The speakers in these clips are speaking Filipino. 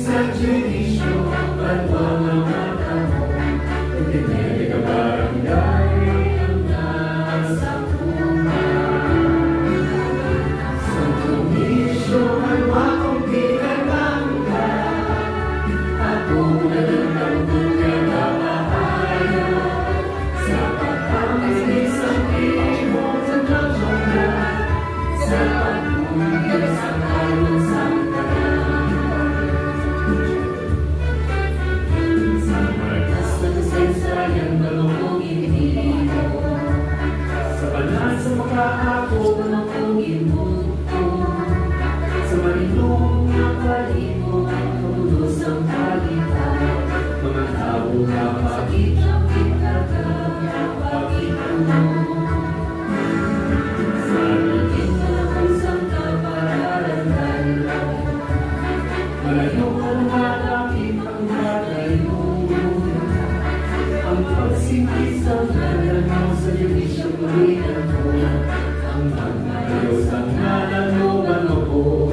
sa judisyo at walang matanong. Pinili ka barangay ang nasa buhay. Sa judisyo ay wakong pinagangkat. Ako na lang ang tunay na pahayo. Sa pagkamilis ang ibon sa Diyos sa pagpungkil sa kalusang sa makakako ng imuto sa marinong na palibot tulos ang kalitan mga tao na pag-ibig pag-ito sa rigid na kusang kapararan malayo ang malapit ang kalayo ang pagsimpis ang ngalan mo sa judisyo kulitan mo ang Diyos ang nalaluan mo po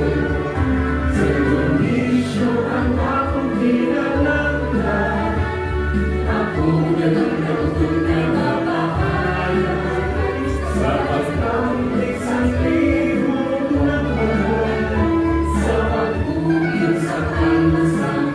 sa judisyo ang akong pinalanggan ako ganun na tunay na pahayo sa pagkamit sa libot ng buwan sa pagpupil sa kalusang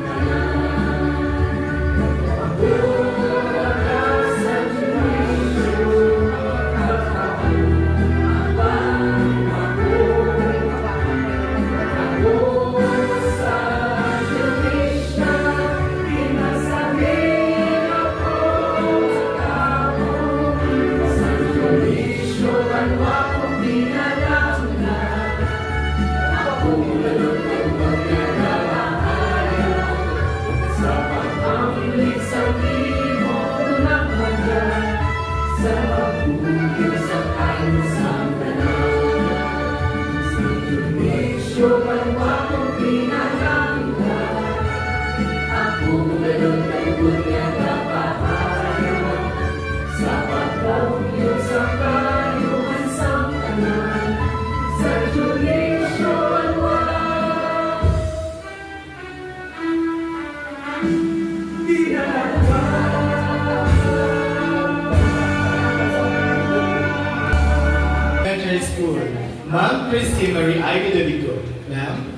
Elementary School, Ma'am Christy Marie Ivy Delico. Ma'am.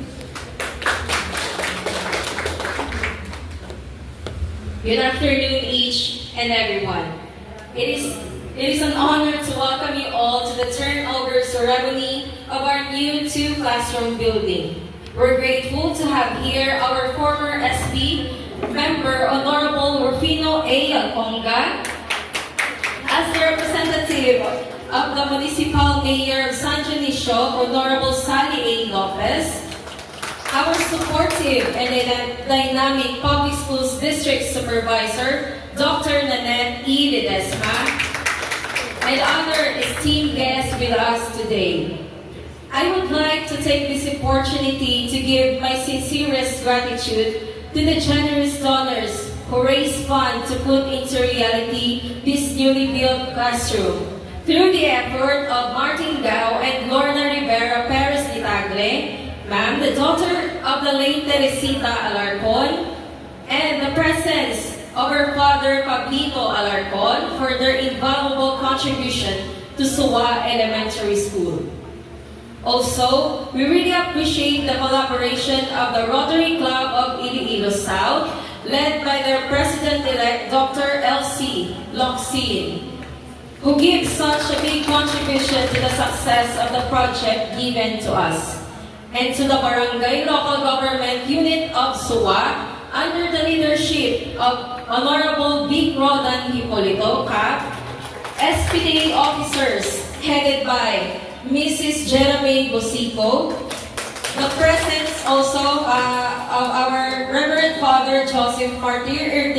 Good afternoon, each and everyone. It is an honor to welcome you all to the turnover ceremony of our new two-classroom building. We're grateful to have here our former SP member, Honorable Rufino A. Alconga, as the representative of the Municipal Mayor of San Dionisio, Honorable Sally A. Lopez, our supportive and dynamic Public Schools District Supervisor, Dr. Nanette E. Ledesma, and other esteemed guests with us today. I would like to take this opportunity to give my sincerest gratitude to the generous donors who raised funds to put into reality this newly built classroom. Through the effort of Martin Gao and Lorna Rivera Perez de Tagle, ma'am, the daughter of the late Teresita Alarcon, and the presence of her father Pablito Alarcon for their invaluable contribution to Suwa Elementary School. Also, we really appreciate the collaboration of the Rotary Club of Iloilo South, led by their President-elect Dr. L.C. Locsin, who gives such a big contribution to the success of the project given to us, and to the Barangay Local Government Unit of Suwa, under the leadership of Honorable Vic Rodan Hipolito, CAP, SPDA officers headed by Mrs. Jeremy Bosico, the presence also of our Reverend Father Joseph Martyr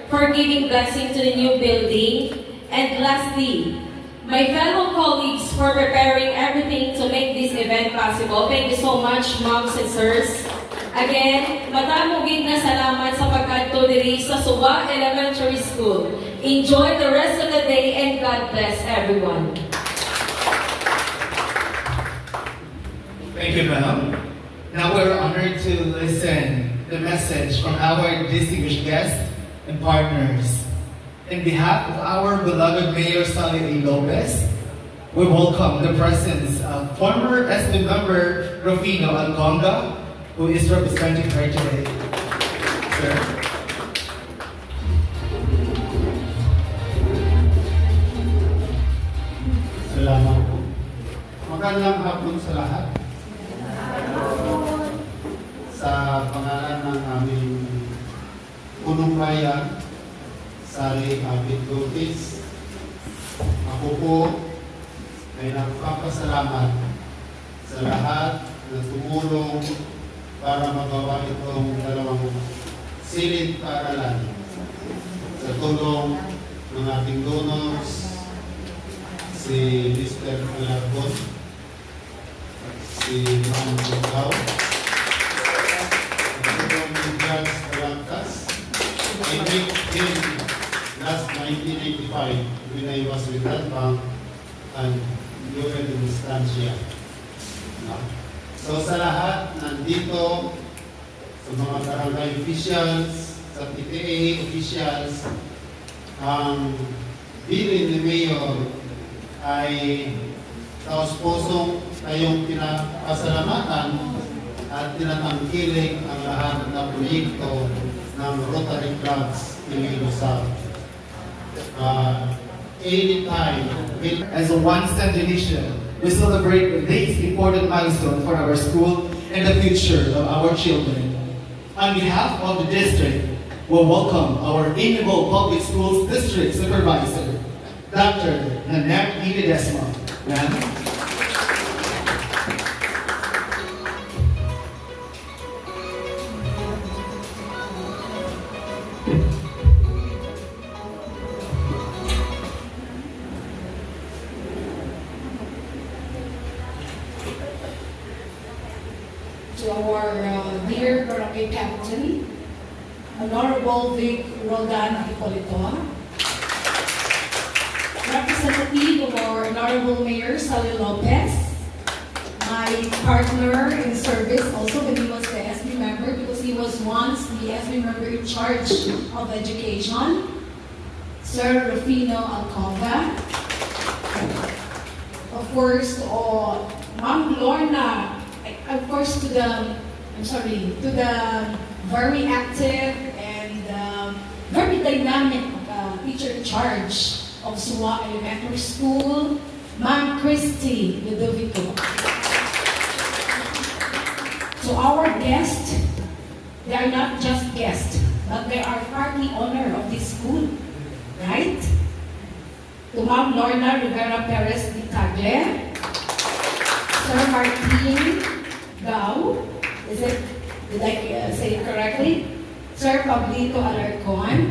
for giving blessing to the new building, and lastly, my fellow colleagues for preparing everything to make this event possible. Thank you so much, moms and sirs. Again, matamugid na salamat sa pagkadto diri sa Suwa Elementary School. Enjoy the rest of the day and God bless everyone. Thank you, ma'am. Now we're honored to listen the message from our distinguished guests and partners. In behalf of our beloved Mayor Sally A. Lopez, we welcome the presence of former SB member Rufino Alconga, who is representing her today. Sir. Salamat po. Magandang hapon sa lahat. Sa pangalan ng aming punong bayan, Sally Abid Lopez, ako po ay nagpapasalamat sa lahat na tumulong para magawa itong dalawang silid paaralan. Sa tulong ng ating donors, si Mr. Alarcon, si Ma'am Bugao, tulong ni Judge Balangkas. I met him last 1995 when I was with that bank and during the distancia. So sa lahat nandito, sa mga barangay officials, sa PTA officials, ang bilin ni Mayor ay taos-pusong tayong pinapasalamatan at tinatangkilik ang lahat na proyekto ng Rotary Clubs Iloilo South. Anytime, As a one-stand edition, we celebrate this important milestone for our school and the future of our children. On behalf of the district, we welcome our amiable Public Schools District Supervisor, Dr. Nanette Ledesma. Ma'am. To our dear Barangay Captain, Honorable Vic Roldan Hipolito, representative of our Honorable Mayor Sally Lopez, my partner in service also when he was the SB member because he was once the SB member in charge of education, Sir Rufino Alconga. Of course, Ma'am Lorna, of course to the very active and very dynamic teacher in charge of Suwa Elementary School, Ma'am Christy Ludovico. To our guests, they are not just guests, but they are party owner of this school, right? To Ma'am Lorna Rivera Perez de Tagle, Sir Martin Gao, did I say it correctly? Sir Pablito Alarcon,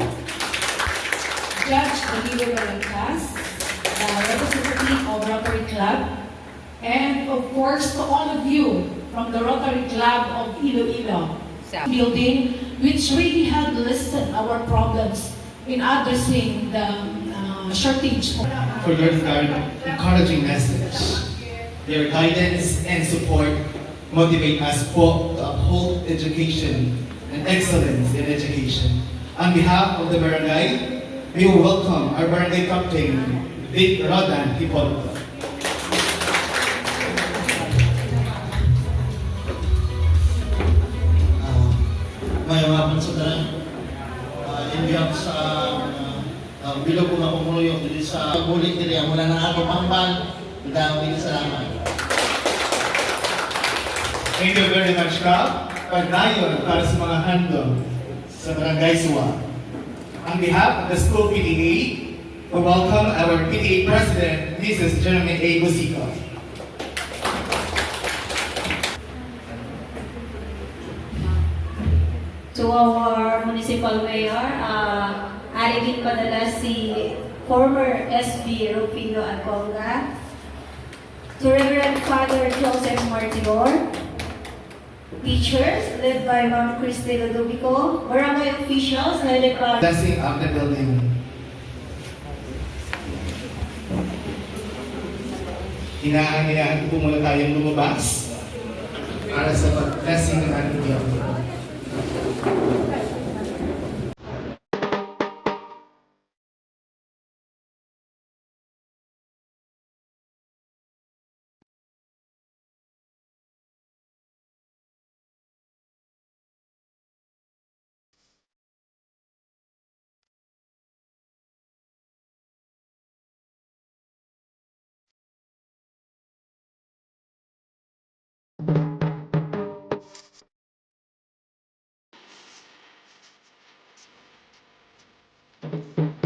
Judge Danilo Balangkas, representative of Rotary Club, and of course to all of you from the Rotary Club of Iloilo building, which really had listened our problems in addressing the shortage. For your encouraging message. Your guidance and support motivate us po to uphold education and excellence in education. On behalf of the barangay, we will welcome our barangay captain, Vic Roldan Hipolito. may mga pansudaran. In behalf sa bilog ko nga pumuloy dili sa bulik dili mula na ako pangban. Dahil salamat. Thank you very much, Kap. Pagdayon para sa mga handog sa Barangay Suwa. On behalf of the school PTA, we welcome our PTA President, Mrs. Jeremy A. Busico. To our Municipal Mayor, Arigin padala si former SB Rufino Alconga. To Reverend Father Joseph Martior, teachers led by Ma'am Christy Ludovico, barangay officials led by Blessing of the building. Hinahangin po muna tayong lumabas para sa blessing ng ating Diyos.